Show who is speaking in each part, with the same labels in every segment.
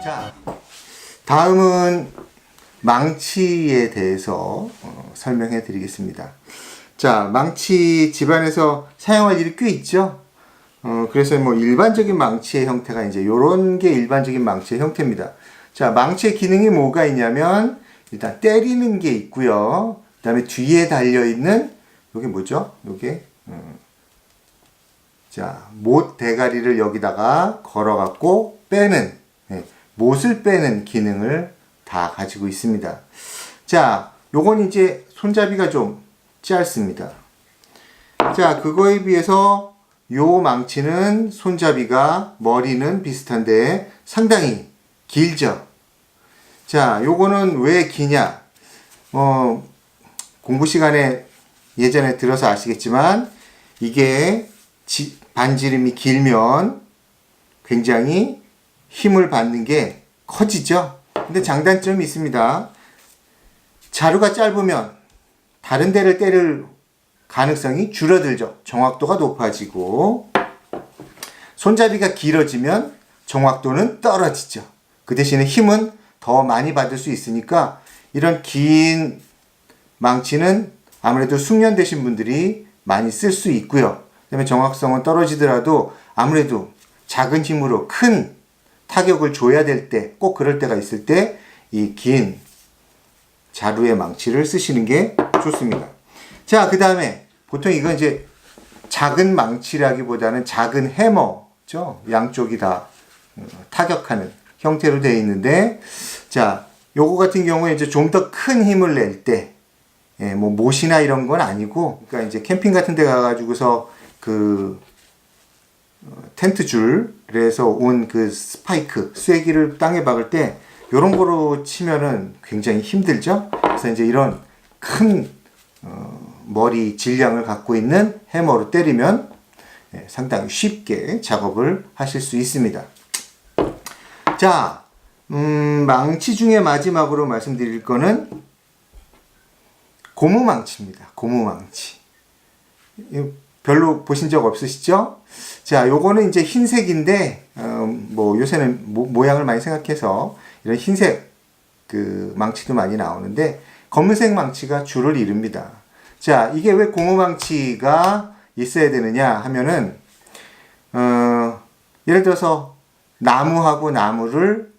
Speaker 1: 자, 다음은 망치에 대해서 설명해 드리겠습니다. 자, 망치 집안에서 사용할 일이 꽤 있죠. 그래서 뭐 일반적인 망치의 형태가 이제 요런 게 일반적인 망치의 형태입니다. 자, 망치의 기능이 뭐가 있냐면 일단 때리는 게 있고요. 그 다음에 뒤에 달려있는 요게 뭐죠? 요게 자, 못 대가리를 여기다가 걸어갖고 빼는, 못을 빼는 기능을 다 가지고 있습니다. 자, 요건 이제 손잡이가 좀 짧습니다. 자, 그거에 비해서 요 망치는 손잡이가 머리는 비슷한데 상당히 길죠. 자, 요거는 왜 기냐? 공부 시간에 예전에 들어서 아시겠지만 이게 반지름이 길면 굉장히 힘을 받는 게 커지죠. 근데 장단점이 있습니다. 자루가 짧으면 다른 데를 때릴 가능성이 줄어들죠. 정확도가 높아지고 손잡이가 길어지면 정확도는 떨어지죠. 그 대신에 힘은 더 많이 받을 수 있으니까 이런 긴 망치는 아무래도 숙련되신 분들이 많이 쓸 수 있고요. 그다음에 정확성은 떨어지더라도 아무래도 작은 힘으로 큰 타격을 줘야 될 때, 꼭 그럴 때가 있을 때 이 긴 자루의 망치를 쓰시는 게 좋습니다. 자, 그 다음에 보통 이건 이제 작은 망치라기보다는 작은 해머죠. 양쪽이 다 타격하는 형태로 되어 있는데, 자, 요거 같은 경우에 이제 좀 더 큰 힘을 낼 때, 뭐 못이나 이런 건 아니고, 그러니까 이제 캠핑 같은 데 가가지고서 그 텐트 줄에서 온 그 스파이크, 쐐기를 땅에 박을 때 요런 거로 치면은 굉장히 힘들죠. 그래서 이제 이런 큰 머리 질량을 갖고 있는 해머로 때리면 상당히 쉽게 작업을 하실 수 있습니다. 자, 망치 중에 마지막으로 말씀드릴 거는 고무망치입니다. 고무망치. 별로 보신 적 없으시죠? 자, 요거는 이제 흰색인데, 뭐 요새는 모양을 많이 생각해서 이런 흰색 그 망치도 많이 나오는데, 검은색 망치가 주를 이룹니다. 자, 이게 왜 고무망치가 있어야 되느냐 하면은, 예를 들어서 나무하고 나무를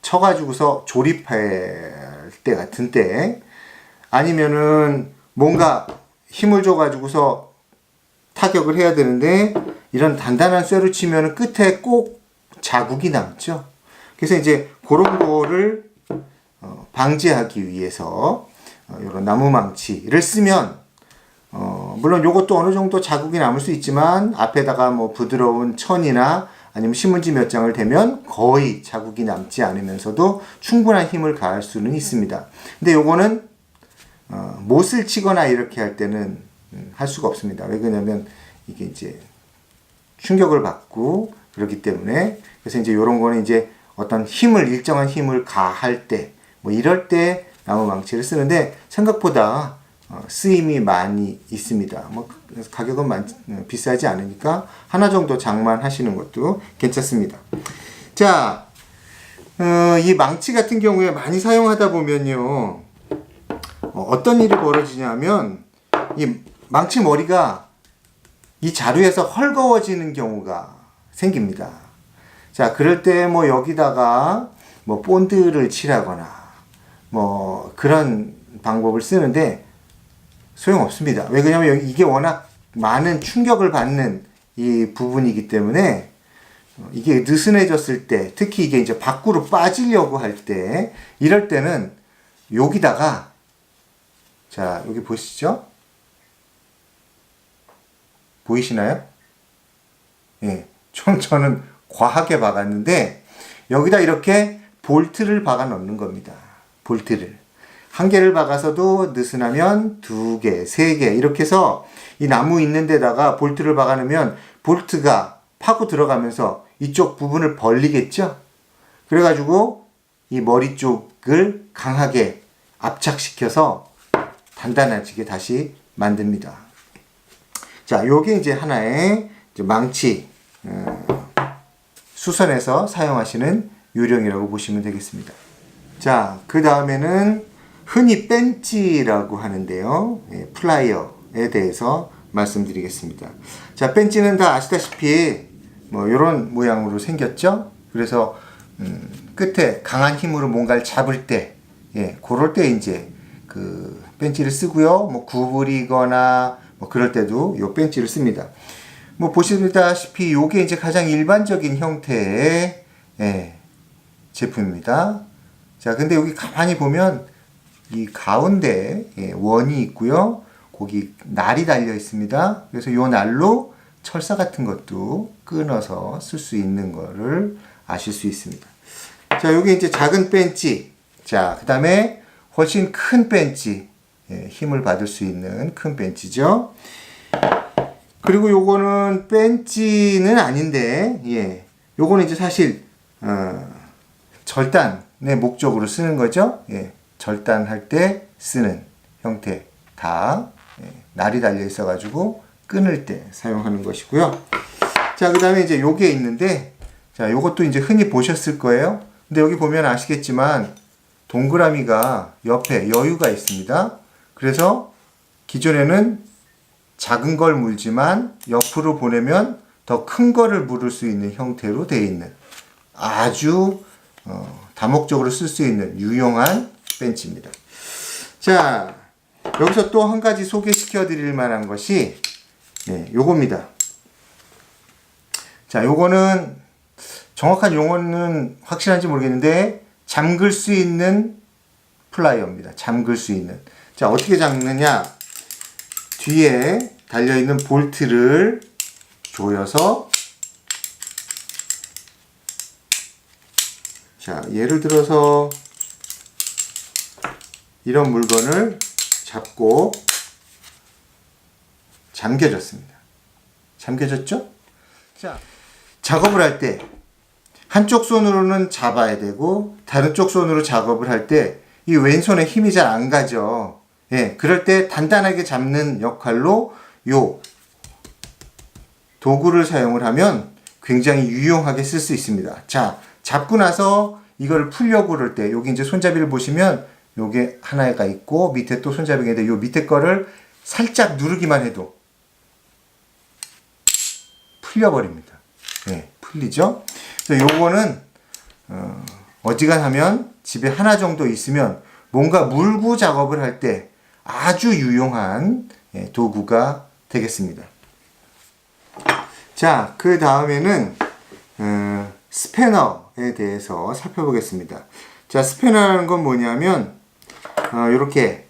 Speaker 1: 쳐가지고서 조립할 때 같은 때, 아니면은 뭔가 힘을 줘가지고서 타격을 해야 되는데 이런 단단한 쇠로 치면 끝에 꼭 자국이 남죠. 그래서 이제 그런 거를 방지하기 위해서 이런 나무망치를 쓰면 물론 이것도 어느 정도 자국이 남을 수 있지만 앞에다가 뭐 부드러운 천이나 아니면 신문지 몇 장을 대면 거의 자국이 남지 않으면서도 충분한 힘을 가할 수는 있습니다. 근데 요거는 못을 치거나 이렇게 할 때는 할 수가 없습니다. 왜 그러냐면 이게 이제 충격을 받고 그렇기 때문에. 그래서 이제 이런 거는 이제 어떤 일정한 힘을 가할 때, 뭐 이럴 때 나무 망치를 쓰는데 생각보다 쓰임이 많이 있습니다. 뭐 가격은 비싸지 않으니까 하나 정도 장만하시는 것도 괜찮습니다. 자, 이 망치 같은 경우에 많이 사용하다 보면요, 어떤 일이 벌어지냐면 이 망치 머리가 이 자루에서 헐거워지는 경우가 생깁니다. 자, 그럴 때 뭐 여기다가 뭐 본드를 칠하거나 뭐 그런 방법을 쓰는데 소용없습니다. 왜 그러냐면 이게 워낙 많은 충격을 받는 이 부분이기 때문에 이게 느슨해졌을 때, 특히 이게 이제 밖으로 빠지려고 할 때, 이럴 때는 여기다가, 자, 여기 보시죠? 보이시나요? 예. 저는 과하게 박았는데, 여기다 이렇게 볼트를 박아 넣는 겁니다. 볼트를. 한 개를 박아서도 느슨하면 두 개, 세 개, 이렇게 해서 이 나무 있는 데다가 볼트를 박아 넣으면 볼트가 파고 들어가면서 이쪽 부분을 벌리겠죠? 그래가지고 이 머리 쪽을 강하게 압착시켜서 단단해지게 다시 만듭니다. 자, 요게 이제 하나의 이제 망치, 수선에서 사용하시는 요령이라고 보시면 되겠습니다. 자, 그 다음에는 흔히 벤치라고 하는데요. 플라이어에 대해서 말씀드리겠습니다. 자, 벤치는 다 아시다시피 뭐 이런 모양으로 생겼죠. 그래서 끝에 강한 힘으로 뭔가를 잡을 때, 그럴 때 이제 그 벤치를 쓰고요. 뭐 구부리거나 뭐 그럴 때도 요 벤치를 씁니다. 뭐 보시다시피 요게 이제 가장 일반적인 형태의 제품입니다. 자, 근데 여기 가만히 보면 이 가운데 원이 있고요. 거기 날이 달려 있습니다. 그래서 요 날로 철사 같은 것도 끊어서 쓸 수 있는 거를 아실 수 있습니다. 자, 요게 이제 작은 벤치. 자, 그 다음에 훨씬 큰 벤치. 힘을 받을 수 있는 큰 벤치죠. 그리고 요거는 벤치는 아닌데, 요거는 이제 사실, 절단의 목적으로 쓰는 거죠. 절단할 때 쓰는 형태. 다, 날이 달려 있어가지고 끊을 때 사용하는 것이고요. 자, 그 다음에 이제 요게 있는데, 자, 요것도 이제 흔히 보셨을 거예요. 근데 여기 보면 아시겠지만, 동그라미가 옆에 여유가 있습니다. 그래서 기존에는 작은 걸 물지만 옆으로 보내면 더 큰 거를 물을 수 있는 형태로 되어 있는 아주 다목적으로 쓸 수 있는 유용한 벤치입니다. 자, 여기서 또 한 가지 소개시켜 드릴 만한 것이 요겁니다. 자, 요거는 정확한 용어는 확실한지 모르겠는데 잠글 수 있는 플라이어입니다. 잠글 수 있는. 자, 어떻게 잠그느냐? 뒤에 달려있는 볼트를 조여서, 자, 예를 들어서 이런 물건을 잡고 잠겨졌습니다. 잠겨졌죠? 자, 작업을 할 때 한쪽 손으로는 잡아야 되고 다른 쪽 손으로 작업을 할 때 이 왼손에 힘이 잘 안 가죠. 그럴 때 단단하게 잡는 역할로 요 도구를 사용을 하면 굉장히 유용하게 쓸 수 있습니다. 자, 잡고 나서 이걸 풀려고 그럴 때 여기 이제 손잡이를 보시면 요게 하나가 있고 밑에 또 손잡이가 있는데 요 밑에 거를 살짝 누르기만 해도 풀려버립니다. 풀리죠? 그래서 요거는 어지간하면 집에 하나 정도 있으면 뭔가 물고 작업을 할 때 아주 유용한 도구가 되겠습니다. 자, 그 다음에는 스패너에 대해서 살펴보겠습니다. 자, 스패너라는 건 뭐냐면 이렇게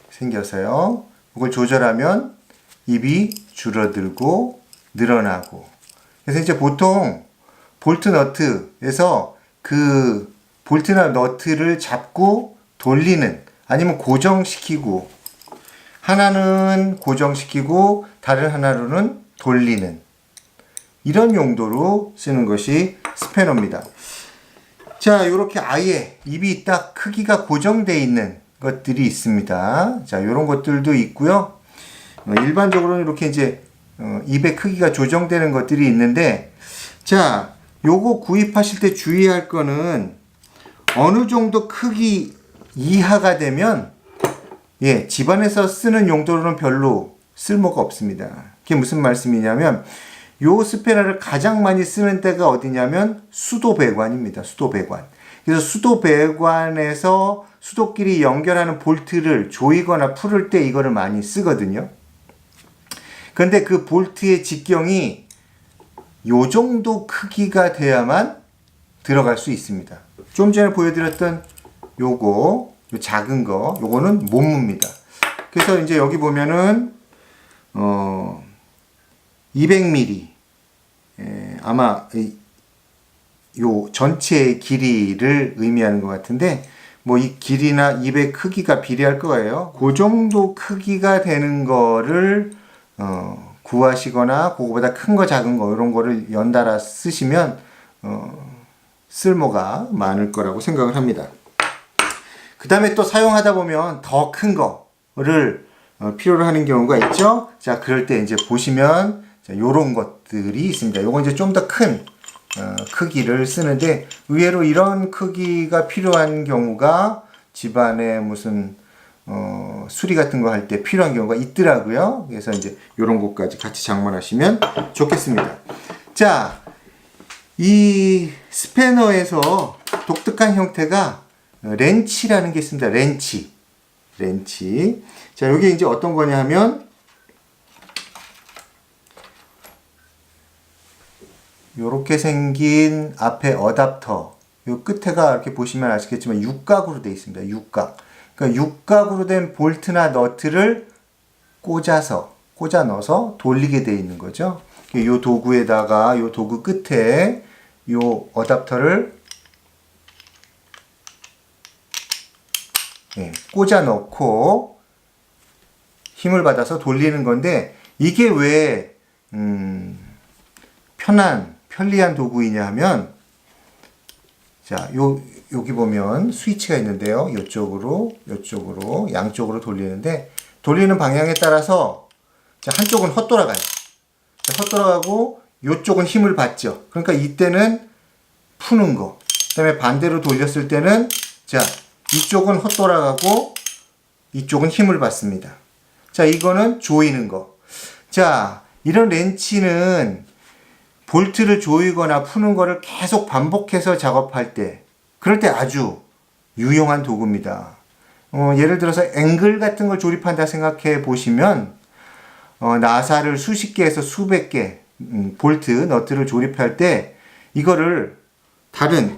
Speaker 1: 생겨서요. 이걸 조절하면 입이 줄어들고 늘어나고. 그래서 이제 보통 볼트 너트에서 그 볼트나 너트를 잡고 돌리는, 아니면 고정시키고, 하나는 고정시키고 다른 하나로는 돌리는, 이런 용도로 쓰는 것이 스패너입니다. 자, 이렇게 아예 입이 딱 크기가 고정되어 있는 것들이 있습니다. 자, 이런 것들도 있고요. 일반적으로는 이렇게 이제 입의 크기가 조정되는 것들이 있는데, 자, 요거 구입하실 때 주의할 거는 어느 정도 크기 이하가 되면 집안에서 쓰는 용도로는 별로 쓸모가 없습니다. 그게 무슨 말씀이냐면, 요 스패너를 가장 많이 쓰는 때가 어디냐면 수도배관입니다. 수도배관. 그래서 수도배관에서 수도끼리 연결하는 볼트를 조이거나 풀을 때 이거를 많이 쓰거든요. 그런데 그 볼트의 직경이 요 정도 크기가 돼야만 들어갈 수 있습니다. 좀 전에 보여드렸던 요거, 요 작은 거, 요거는 못 뭅니다. 그래서 이제 여기 보면은 200mm, 아마 요 전체의 길이를 의미하는 것 같은데, 뭐 이 길이나 입의 크기가 비례할 거예요. 그 정도 크기가 되는 거를 구하시거나 그거보다 큰 거 작은 거 이런 거를 연달아 쓰시면 쓸모가 많을 거라고 생각을 합니다. 그 다음에 또 사용하다 보면 더 큰 거를 필요로 하는 경우가 있죠. 자, 그럴 때 이제 보시면 요런 것들이 있습니다. 요건 이제 좀 더 큰 크기를 쓰는데 의외로 이런 크기가 필요한 경우가 집안에 무슨 수리 같은 거 할 때 필요한 경우가 있더라고요. 그래서 이제 이런 것까지 같이 장만하시면 좋겠습니다. 자, 이 스패너에서 독특한 형태가 렌치라는 게 있습니다. 렌치. 자, 여기 이제 어떤 거냐 하면 요렇게 생긴 앞에 어댑터, 요 끝에가 이렇게 보시면 아시겠지만 육각으로 되어 있습니다. 육각. 그러니까 육각으로 된 볼트나 너트를 꽂아 넣어서 돌리게 되어 있는 거죠. 요 도구에다가 요 도구 끝에 요 어댑터를 꽂아 넣고 힘을 받아서 돌리는 건데, 이게 왜 편리한 도구이냐 하면, 자, 여기 보면 스위치가 있는데요. 이쪽으로 양쪽으로 돌리는데, 돌리는 방향에 따라서 자, 한쪽은 헛돌아가요. 자, 헛돌아가고 이쪽은 힘을 받죠. 그러니까 이때는 푸는 거. 그다음에 반대로 돌렸을 때는 자, 이쪽은 헛돌아가고 이쪽은 힘을 받습니다. 자, 이거는 조이는 거. 자, 이런 렌치는 볼트를 조이거나 푸는 거를 계속 반복해서 작업할 때, 그럴 때 아주 유용한 도구입니다. 예를 들어서 앵글 같은 걸 조립한다 생각해 보시면, 나사를 수십 개에서 수백 개, 볼트, 너트를 조립할 때, 이거를 다른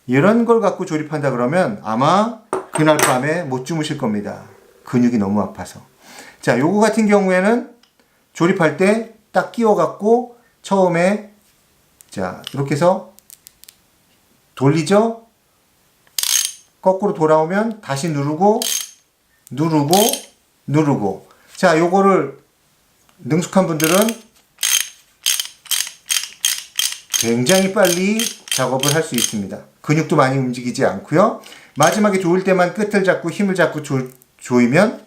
Speaker 1: 이런 걸 갖고 조립한다 그러면 아마 그날 밤에 못 주무실 겁니다. 근육이 너무 아파서. 자, 요거 같은 경우에는 조립할 때 딱 끼워 갖고 처음에 자, 이렇게 해서 돌리죠? 거꾸로 돌아오면 다시 누르고. 자, 요거를 능숙한 분들은 굉장히 빨리 작업을 할 수 있습니다. 근육도 많이 움직이지 않고요. 마지막에 조일 때만 끝을 잡고 힘을 잡고 조이면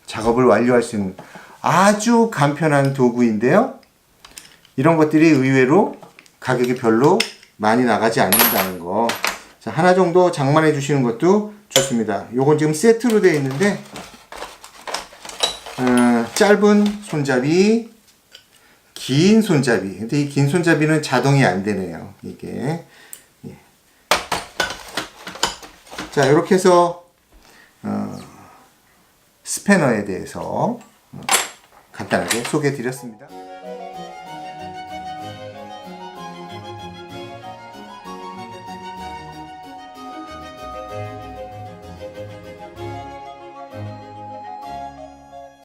Speaker 1: 작업을 완료할 수 있는 아주 간편한 도구인데요. 이런 것들이 의외로 가격이 별로 많이 나가지 않는다는 거. 자, 하나 정도 장만해 주시는 것도 좋습니다. 요건 지금 세트로 되어 있는데, 짧은 손잡이, 긴 손잡이. 근데 이 긴 손잡이는 자동이 안 되네요. 이게. 예. 자, 이렇게 해서 스패너에 대해서 간단하게 소개해 드렸습니다.